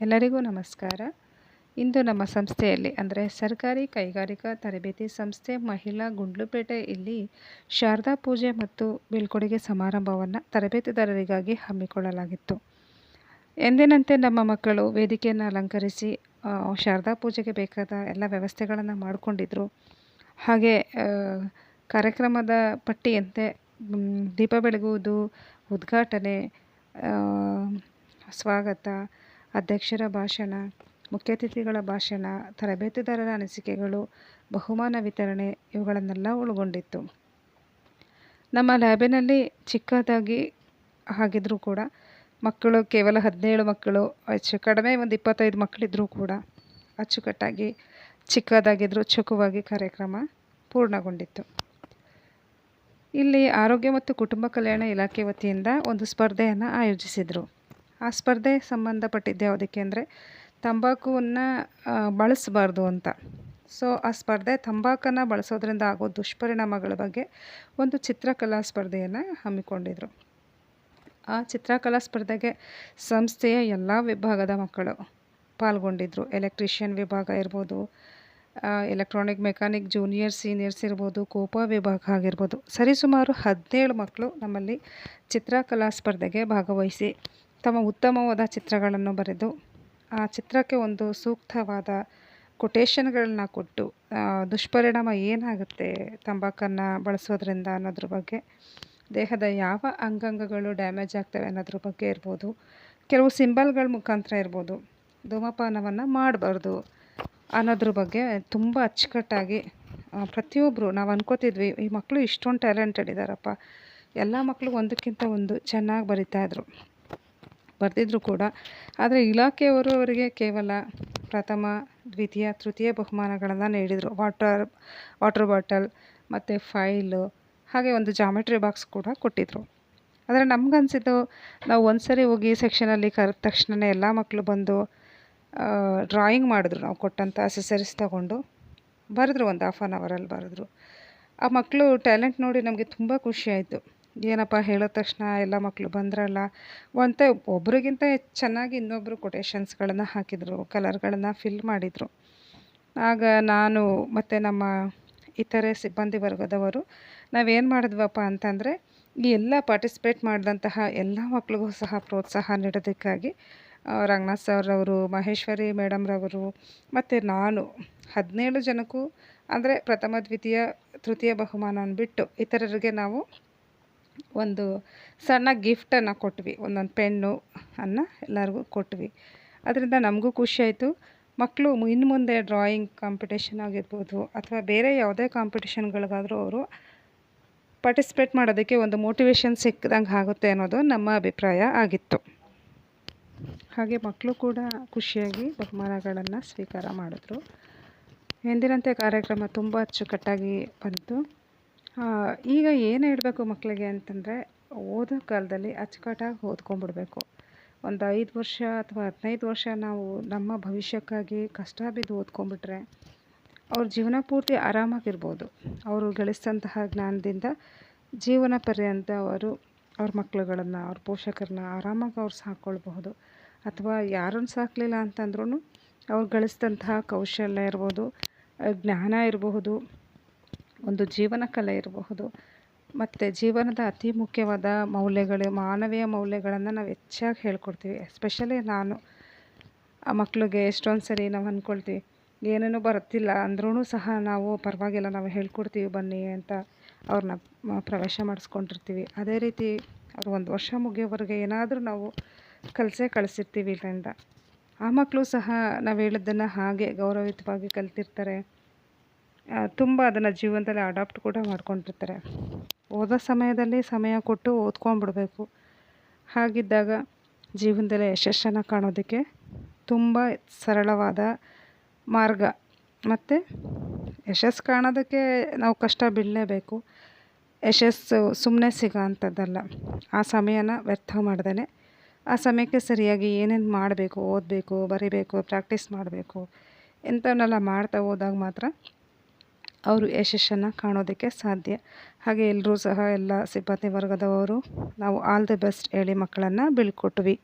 ಎಲ್ಲರಿಗೂ ನಮಸ್ಕಾರ. ಇಂದು ನಮ್ಮ ಸಂಸ್ಥೆಯಲ್ಲಿ ಅಂದರೆ ಸರ್ಕಾರಿ ಕೈಗಾರಿಕಾ ತರಬೇತಿ ಸಂಸ್ಥೆ ಮಹಿಳಾ ಗುಂಡ್ಲುಪೇಟೆ ಇಲ್ಲಿ ಶಾರದಾ ಪೂಜೆ ಮತ್ತು ಬೀಳ್ಕೊಡುಗೆ ಸಮಾರಂಭವನ್ನು ತರಬೇತಿದಾರರಿಗಾಗಿ ಹಮ್ಮಿಕೊಳ್ಳಲಾಗಿತ್ತು. ಎಂದಿನಂತೆ ನಮ್ಮ ಮಕ್ಕಳು ವೇದಿಕೆಯನ್ನು ಅಲಂಕರಿಸಿ ಶಾರದಾ ಪೂಜೆಗೆ ಬೇಕಾದ ಎಲ್ಲ ವ್ಯವಸ್ಥೆಗಳನ್ನು ಮಾಡಿಕೊಂಡಿದ್ರು. ಹಾಗೆ ಕಾರ್ಯಕ್ರಮದ ಪಟ್ಟಿಯಂತೆ ದೀಪ ಬೆಳಗುವುದು, ಉದ್ಘಾಟನೆ, ಸ್ವಾಗತ, ಅಧ್ಯಕ್ಷರ ಭಾಷಣ, ಮುಖ್ಯ ಅತಿಥಿಗಳ ಭಾಷಣ, ತರಬೇತುದಾರರ ಅನಿಸಿಕೆಗಳು, ಬಹುಮಾನ ವಿತರಣೆ ಇವುಗಳನ್ನೆಲ್ಲ ಒಳಗೊಂಡಿತ್ತು. ನಮ್ಮ ಲ್ಯಾಬಿನಲ್ಲಿ ಚಿಕ್ಕದಾಗಿ ಆಗಿದ್ರೂ ಕೂಡ ಮಕ್ಕಳು ಕೇವಲ 17 ಮಕ್ಕಳು, ಹೆಚ್ಚು ಕಡಿಮೆ ಒಂದು 25 ಮಕ್ಕಳಿದ್ರೂ ಕೂಡ ಅಚ್ಚುಕಟ್ಟಾಗಿ ಚಿಕ್ಕದಾಗಿದ್ದರೂ ಚೊಕವಾಗಿ ಕಾರ್ಯಕ್ರಮ ಪೂರ್ಣಗೊಂಡಿತ್ತು. ಇಲ್ಲಿ ಆರೋಗ್ಯ ಮತ್ತು ಕುಟುಂಬ ಕಲ್ಯಾಣ ಇಲಾಖೆ ವತಿಯಿಂದ ಒಂದು ಸ್ಪರ್ಧೆಯನ್ನು ಆಯೋಜಿಸಿದರು. ಆ ಸ್ಪರ್ಧೆ ಸಂಬಂಧಪಟ್ಟಿದ್ದು ಯಾವುದಕ್ಕೆ ಅಂದರೆ ತಂಬಾಕುವನ್ನು ಬಳಸಬಾರ್ದು ಅಂತ. ಸೊ ಆ ಸ್ಪರ್ಧೆ ತಂಬಾಕನ್ನು ಬಳಸೋದ್ರಿಂದ ಆಗೋ ದುಷ್ಪರಿಣಾಮಗಳ ಬಗ್ಗೆ ಒಂದು ಚಿತ್ರಕಲಾ ಸ್ಪರ್ಧೆಯನ್ನು ಹಮ್ಮಿಕೊಂಡಿದ್ರು. ಆ ಚಿತ್ರಕಲಾ ಸ್ಪರ್ಧೆಗೆ ಸಂಸ್ಥೆಯ ಎಲ್ಲ ವಿಭಾಗದ ಮಕ್ಕಳು ಪಾಲ್ಗೊಂಡಿದ್ದರು. ಎಲೆಕ್ಟ್ರಿಷಿಯನ್ ವಿಭಾಗ ಇರ್ಬೋದು, ಎಲೆಕ್ಟ್ರಾನಿಕ್ ಮೆಕ್ಯಾನಿಕ್ ಜೂನಿಯರ್ ಸೀನಿಯರ್ಸ್ ಇರ್ಬೋದು, ಕೋಪ ವಿಭಾಗ ಆಗಿರ್ಬೋದು, ಸರಿಸುಮಾರು 17 ಮಕ್ಕಳು ನಮ್ಮಲ್ಲಿ ಚಿತ್ರಕಲಾ ಸ್ಪರ್ಧೆಗೆ ಭಾಗವಹಿಸಿ ತಮ್ಮ ಉತ್ತಮವಾದ ಚಿತ್ರಗಳನ್ನು ಬರೆದು ಆ ಚಿತ್ರಕ್ಕೆ ಒಂದು ಸೂಕ್ತವಾದ ಕೊಟೇಶನ್ಗಳನ್ನ ಕೊಟ್ಟು ದುಷ್ಪರಿಣಾಮ ಏನಾಗುತ್ತೆ ತಂಬಾಕನ್ನು ಬಳಸೋದ್ರಿಂದ ಅನ್ನೋದ್ರ ಬಗ್ಗೆ, ದೇಹದ ಯಾವ ಅಂಗಾಂಗಗಳು ಡ್ಯಾಮೇಜ್ ಆಗ್ತವೆ ಅನ್ನೋದ್ರ ಬಗ್ಗೆ ಇರ್ಬೋದು, ಕೆಲವು ಸಿಂಬಲ್ಗಳ ಮುಖಾಂತರ ಇರ್ಬೋದು, ಧೂಮಪಾನವನ್ನು ಮಾಡಬಾರ್ದು ಅನ್ನೋದ್ರ ಬಗ್ಗೆ ತುಂಬ ಅಚ್ಚುಕಟ್ಟಾಗಿ ಪ್ರತಿಯೊಬ್ಬರು ನಾವು ಅನ್ಕೋತಿದ್ವಿ ಈ ಮಕ್ಕಳು ಇಷ್ಟೊಂದು ಟ್ಯಾಲೆಂಟೆಡ್ ಇದ್ದಾರಪ್ಪ, ಎಲ್ಲ ಮಕ್ಕಳು ಒಂದಕ್ಕಿಂತ ಒಂದು ಚೆನ್ನಾಗಿ ಬರೆದಿದ್ರು ಕೂಡ. ಆದರೆ ಇಲಾಖೆಯವರು ಅವರಿಗೆ ಕೇವಲ ಪ್ರಥಮ, ದ್ವಿತೀಯ, ತೃತೀಯ ಬಹುಮಾನಗಳನ್ನು ನೀಡಿದರು. ವಾಟರ್ ಬಾಟಲ್ ಮತ್ತು ಫೈಲು, ಹಾಗೆ ಒಂದು ಜಾಮೆಟ್ರಿ ಬಾಕ್ಸ್ ಕೂಡ ಕೊಟ್ಟಿದ್ದರು. ಆದರೆ ನಮಗನ್ಸಿದ್ದು ನಾವು ಒಂದು ಸರಿ ಹೋಗಿ ಸೆಕ್ಷನಲ್ಲಿ ಕರೆದ ತಕ್ಷಣ ಎಲ್ಲ ಮಕ್ಕಳು ಬಂದು ಡ್ರಾಯಿಂಗ್ ಮಾಡಿದ್ರು. ನಾವು ಕೊಟ್ಟಂಥ ಅಸೆಸರೀಸ್ ತೊಗೊಂಡು ಬರೆದ್ರು, ಒಂದು 1/2 ಅವರಲ್ಲಿ ಬರೆದ್ರು. ಆ ಮಕ್ಕಳು ಟ್ಯಾಲೆಂಟ್ ನೋಡಿ ನಮಗೆ ತುಂಬ ಖುಷಿಯಾಯಿತು. ಏನಪ್ಪ ಹೇಳಿದ ತಕ್ಷಣ ಎಲ್ಲ ಮಕ್ಕಳು ಬಂದ್ರಲ್ಲ ಅಂತ ಒಬ್ರಿಗಿಂತ ಚೆನ್ನಾಗಿ ಇನ್ನೊಬ್ಬರು ಕೊಟೇಶನ್ಸ್ಗಳನ್ನು ಹಾಕಿದರು, ಕಲರ್ಗಳನ್ನು ಫಿಲ್ ಮಾಡಿದರು. ಆಗ ನಾನು ಮತ್ತು ನಮ್ಮ ಇತರೆ ಸಿಬ್ಬಂದಿ ವರ್ಗದವರು ನಾವೇನು ಮಾಡಿದ್ವಪ್ಪ ಅಂತಂದರೆ ಈ ಎಲ್ಲ ಪಾರ್ಟಿಸಿಪೇಟ್ ಮಾಡಿದಂತಹ ಎಲ್ಲ ಮಕ್ಕಳಿಗೂ ಸಹ ಪ್ರೋತ್ಸಾಹ ನೀಡೋದಕ್ಕಾಗಿ ರಂಗನಾಥ್ ಸರ್ ಅವರು, ಮಹೇಶ್ವರಿ ಮೇಡಮ್ರವರು ಮತ್ತು ನಾನು 17 ಜನಕ್ಕೂ ಅಂದರೆ ಪ್ರಥಮ, ದ್ವಿತೀಯ, ತೃತೀಯ ಬಹುಮಾನವನ್ನು ಬಿಟ್ಟು ಇತರರಿಗೆ ನಾವು ಒಂದು ಸಣ್ಣ ಗಿಫ್ಟನ್ನು ಕೊಟ್ವಿ. ಒಂದೊಂದು ಪೆನ್ನು ಎಲ್ಲರಿಗೂ ಕೊಟ್ವಿ. ಅದರಿಂದ ನಮಗೂ ಖುಷಿಯಾಯಿತು. ಮಕ್ಕಳು ಇನ್ನು ಮುಂದೆ ಡ್ರಾಯಿಂಗ್ ಕಾಂಪಿಟೇಷನ್ ಆಗಿರ್ಬೋದು ಅಥವಾ ಬೇರೆ ಯಾವುದೇ ಕಾಂಪಿಟೇಷನ್ಗಳಿಗಾದರೂ ಅವರು ಪಾರ್ಟಿಸಿಪೇಟ್ ಮಾಡೋದಕ್ಕೆ ಒಂದು ಮೋಟಿವೇಶನ್ ಸಿಕ್ಕಿದಂಗೆ ಆಗುತ್ತೆ ಅನ್ನೋದು ನಮ್ಮ ಅಭಿಪ್ರಾಯ ಆಗಿತ್ತು. ಹಾಗೆ ಮಕ್ಕಳು ಕೂಡ ಖುಷಿಯಾಗಿ ಬಹುಮಾನಗಳನ್ನು ಸ್ವೀಕಾರ ಮಾಡಿದ್ರು. ಎಂದಿನಂತೆ ಕಾರ್ಯಕ್ರಮ ತುಂಬ ಅಚ್ಚುಕಟ್ಟಾಗಿ ಬಂತು. ಈಗ ಏನು ಹೇಳಬೇಕು ಮಕ್ಕಳಿಗೆ ಅಂತಂದರೆ, ಓದೋ ಕಾಲದಲ್ಲಿ ಅಚ್ಚುಕಟ್ಟಾಗಿ ಓದ್ಕೊಂಡ್ಬಿಡ್ಬೇಕು. ಒಂದು 5 ವರ್ಷ ಅಥವಾ 15 ವರ್ಷ ನಾವು ನಮ್ಮ ಭವಿಷ್ಯಕ್ಕಾಗಿ ಕಷ್ಟ ಬಿದ್ದು ಓದ್ಕೊಂಡ್ಬಿಟ್ರೆ ಅವ್ರ ಜೀವನ ಪೂರ್ತಿ ಆರಾಮಾಗಿರ್ಬೋದು. ಅವರು ಗಳಿಸಿದಂತಹ ಜ್ಞಾನದಿಂದ ಜೀವನ ಪರ್ಯಂತ ಅವ್ರ ಮಕ್ಕಳುಗಳನ್ನು, ಅವ್ರ ಪೋಷಕರನ್ನ ಆರಾಮಾಗಿ ಅವ್ರು ಸಾಕ್ಕೊಳ್ಬಹುದು. ಅಥವಾ ಯಾರನ್ನು ಸಾಕಲಿಲ್ಲ ಅಂತಂದ್ರೂ ಅವ್ರು ಗಳಿಸಿದಂತಹ ಕೌಶಲ್ಯ ಇರ್ಬೋದು, ಜ್ಞಾನ ಇರಬಹುದು, ಒಂದು ಜೀವನ ಕಲೆ ಇರಬಹುದು, ಮತ್ತು ಜೀವನದ ಅತಿ ಮುಖ್ಯವಾದ ಮೌಲ್ಯಗಳು, ಮಾನವೀಯ ಮೌಲ್ಯಗಳನ್ನು ನಾವು ಹೆಚ್ಚಾಗಿ ಹೇಳ್ಕೊಡ್ತೀವಿ. ಎಸ್ಪೆಷಲಿ ನಾನು ಆ ಮಕ್ಕಳಿಗೆ ಎಷ್ಟೊಂದು ಸರಿ ನಾವು ಅಂದ್ಕೊಳ್ತೀವಿ ಏನೇನೋ ಬರುತ್ತಿಲ್ಲ ಅಂದ್ರೂ ಸಹ ನಾವು ಪರವಾಗಿಲ್ಲ ನಾವು ಹೇಳ್ಕೊಡ್ತೀವಿ ಬನ್ನಿ ಅಂತ ಅವ್ರನ್ನ ಪ್ರವೇಶ ಮಾಡಿಸ್ಕೊಂಡಿರ್ತೀವಿ. ಅದೇ ರೀತಿ ಅವರು 1 ವರ್ಷ ಮುಗಿಯೋವರೆಗೆ ಏನಾದರೂ ನಾವು ಕಳಿಸಿರ್ತೀವಿ ಇಲ್ಲಿಂದ. ಆ ಮಕ್ಕಳು ಸಹ ನಾವು ಹೇಳಿದ್ದನ್ನು ಹಾಗೆ ಗೌರವಯುತವಾಗಿ ಕಲ್ತಿರ್ತಾರೆ. ತುಂಬ ಅದನ್ನು ಜೀವನದಲ್ಲಿ ಅಡಾಪ್ಟ್ ಕೂಡ ಮಾಡ್ಕೊಂಡಿರ್ತಾರೆ. ಓದೋ ಸಮಯದಲ್ಲಿ ಸಮಯ ಕೊಟ್ಟು ಓದ್ಕೊಂಡ್ಬಿಡ್ಬೇಕು. ಹಾಗಿದ್ದಾಗ ಜೀವನದಲ್ಲಿ ಯಶಸ್ಸನ್ನು ಕಾಣೋದಕ್ಕೆ ತುಂಬ ಸರಳವಾದ ಮಾರ್ಗ. ಮತ್ತು ಯಶಸ್ಸು ಕಾಣೋದಕ್ಕೆ ನಾವು ಕಷ್ಟ ಬೀಳಲೇಬೇಕು. ಯಶಸ್ಸು ಸುಮ್ಮನೆ ಸಿಗೋ ಅಂಥದ್ದಲ್ಲ. ಆ ಸಮಯನ ವ್ಯರ್ಥ ಮಾಡ್ದೇ ಆ ಸಮಯಕ್ಕೆ ಸರಿಯಾಗಿ ಏನೇನು ಮಾಡಬೇಕು, ಓದಬೇಕು, ಬರಿಬೇಕು, ಪ್ರಾಕ್ಟೀಸ್ ಮಾಡಬೇಕು, ಇಂಥವನ್ನೆಲ್ಲ ಮಾಡ್ತಾ ಹೋದಾಗ ಮಾತ್ರ ಅವರು ಯಶಸ್ಸನ್ನು ಕಾಣೋದಕ್ಕೆ ಸಾಧ್ಯ. ಹಾಗೆ ಎಲ್ಲರೂ ಸಹ ಎಲ್ಲ ಸಿಬ್ಬಂದಿ ವರ್ಗದವರು ನಾವು ಆಲ್ ದಿ ಬೆಸ್ಟ್ ಹೇಳಿ ಮಕ್ಕಳನ್ನು ಬೀಳ್ಕೊಟ್ವಿ.